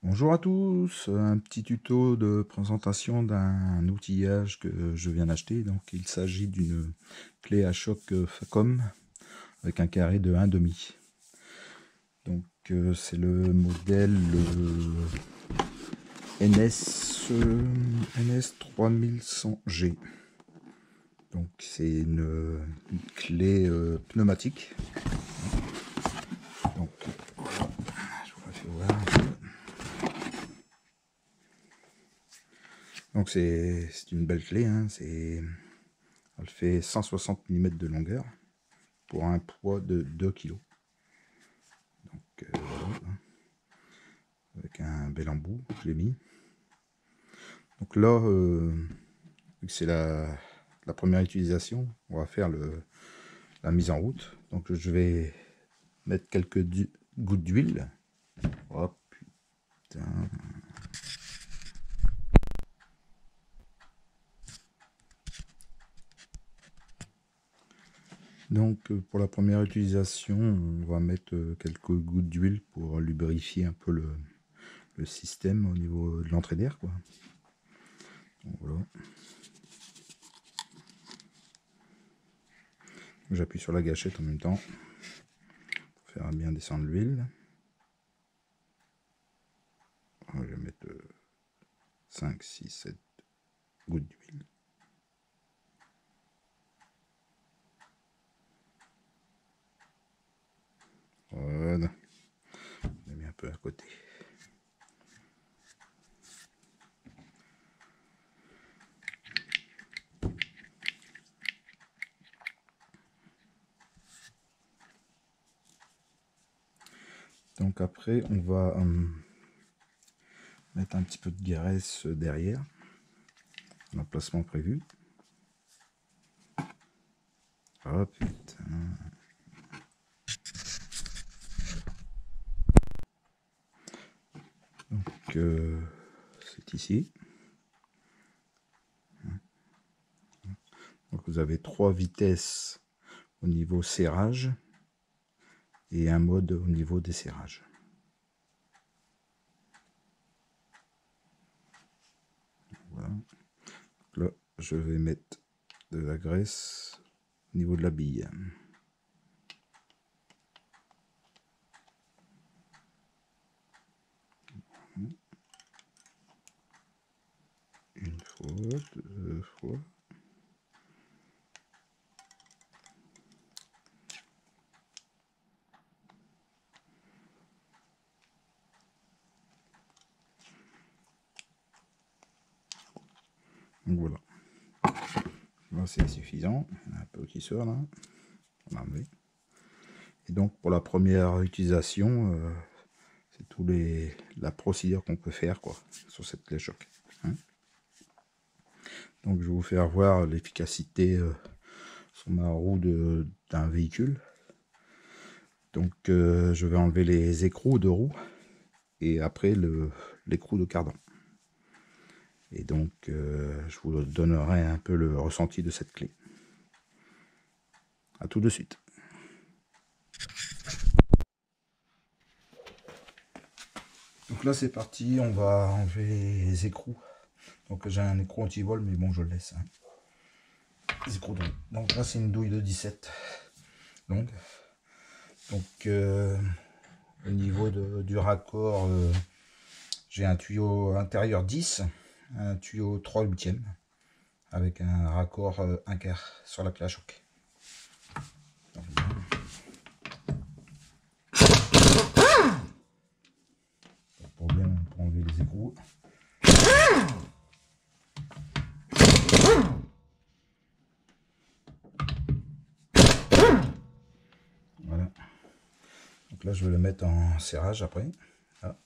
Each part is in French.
Bonjour à tous, un petit tuto de présentation d'un outillage que je viens d'acheter. Donc il s'agit d'une clé à choc Facom avec un carré de 1,5. Donc c'est le modèle NS3100G. Donc c'est une clé pneumatique. Donc voilà, je vous la fais voir un peu. Donc c'est une belle clé, hein. Elle fait 160 mm de longueur pour un poids de 2 kg. Donc voilà, avec un bel embout, je l'ai mis. Donc là, vu que c'est la première utilisation, on va faire la mise en route. Donc je vais mettre quelques gouttes d'huile. Oh putain. Donc pour la première utilisation, on va mettre quelques gouttes d'huile pour lubrifier un peu le système au niveau de l'entrée d'air, quoi. Donc, voilà. J'appuie sur la gâchette en même temps pour faire bien descendre l'huile. Je vais mettre 5, 6, 7 gouttes d'huile. Voilà. Je l'ai mis un peu à côté. Donc après, on va mettre un petit peu de graisse derrière, l'emplacement prévu. Oh putain. Donc c'est ici. Donc vous avez 3 vitesses au niveau serrage et un mode au niveau des serrages. Voilà. Là, je vais mettre de la graisse au niveau de la bille. Une fois, 2 fois. Donc voilà. Là c'est suffisant. Il y en a un peu qui sort là. On va enlever. Et donc pour la première utilisation, c'est la procédure qu'on peut faire, quoi, sur cette clé choc. Hein. Donc je vais vous faire voir l'efficacité sur ma roue d'un véhicule. Donc je vais enlever les écrous de roue et après l'écrou de cardan. Et donc je vous donnerai un peu le ressenti de cette clé. À tout de suite. Donc là c'est parti, on va enlever les écrous. Donc j'ai un écrou anti-vol, mais bon je le laisse. Hein. Les écrous de roue. Donc là c'est une douille de 17 longue. Donc au niveau du raccord, j'ai un tuyau intérieur 10, un tuyau 3/8 avec un raccord 1/4 sur la clé à choc. Donc, pas de problème pour enlever les écrous. Voilà. Donc là je vais le mettre en serrage après. Là.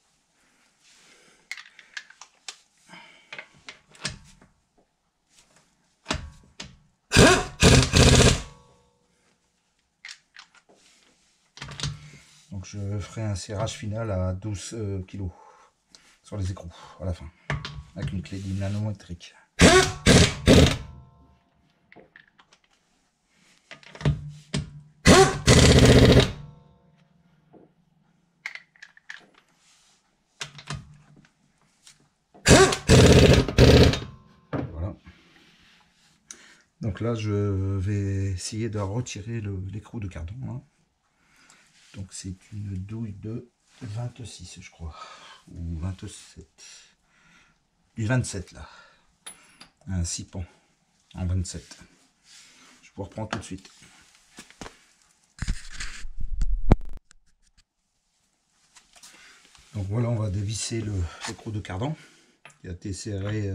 Donc je ferai un serrage final à 12 kg sur les écrous à la fin, avec une clé dynamo-électrique. Donc là, je vais essayer de retirer l'écrou de cardan. Hein. Donc c'est une douille de 26, je crois, ou 27. Du 27 là. Un 6 pans en 27. Je vous reprends tout de suite. Donc voilà, on va dévisser l'écrou de cardan. Il a été serré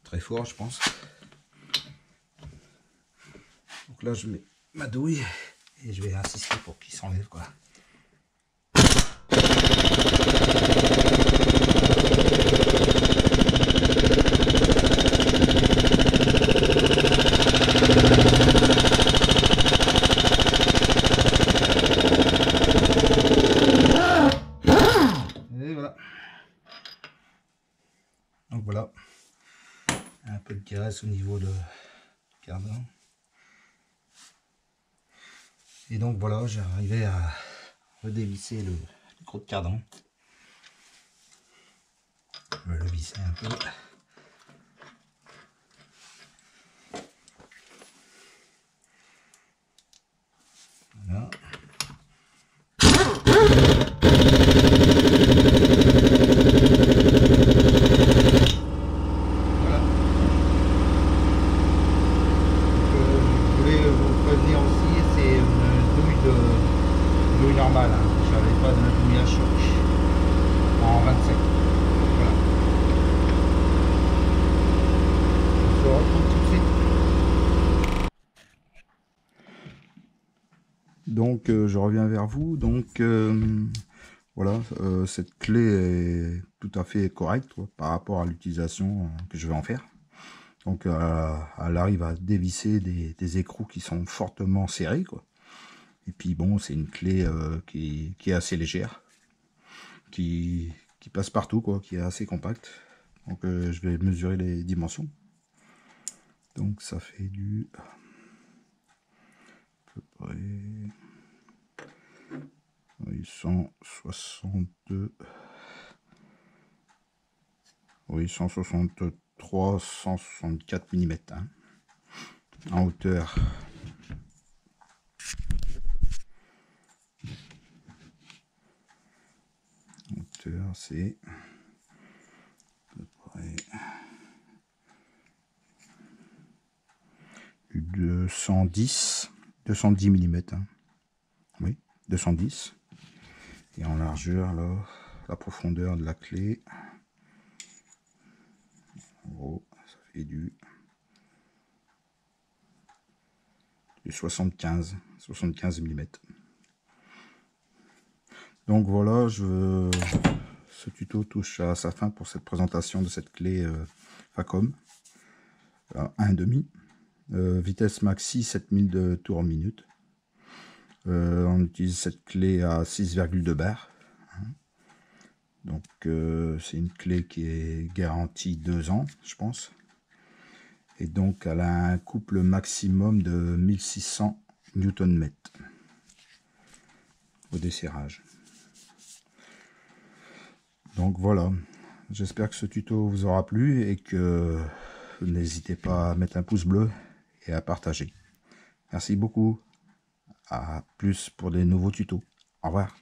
très fort, je pense. Donc là, je mets ma douille et je vais insister pour qu'il s'enlève, quoi. Et voilà. Donc voilà. Un peu de graisse au niveau de cardan. Et donc voilà, j'ai arrivé à redévisser l'écrou de cardan. Je vais le visser un peu. Voilà. Normal, hein. Je n'avais pas de douille à choc en 27. Voilà. On se retrouve tout de suite. Donc je reviens vers vous. Donc voilà, cette clé est tout à fait correcte par rapport à l'utilisation que je vais en faire. Donc elle arrive à dévisser des écrous qui sont fortement serrés, quoi. Et puis bon, c'est une clé qui est assez légère, qui passe partout, quoi, qui est assez compacte. Donc je vais mesurer les dimensions. Donc ça fait du à peu près 162, oui, 163, 164 mm hein, en hauteur. C'est à peu près du 210 mm, hein. Oui, 210. Et en largeur, là, la profondeur de la clé, en gros, ça fait du 75 mm. Donc voilà, ce tuto touche à sa fin pour cette présentation de cette clé Facom 1,5, vitesse maxi 7000 de tours minute. On utilise cette clé à 6,2 bars. Donc c'est une clé qui est garantie 2 ans, je pense. Et donc elle a un couple maximum de 1600 Nm au desserrage. Donc voilà, j'espère que ce tuto vous aura plu et que n'hésitez pas à mettre un pouce bleu et à partager. Merci beaucoup. À plus pour des nouveaux tutos. Au revoir.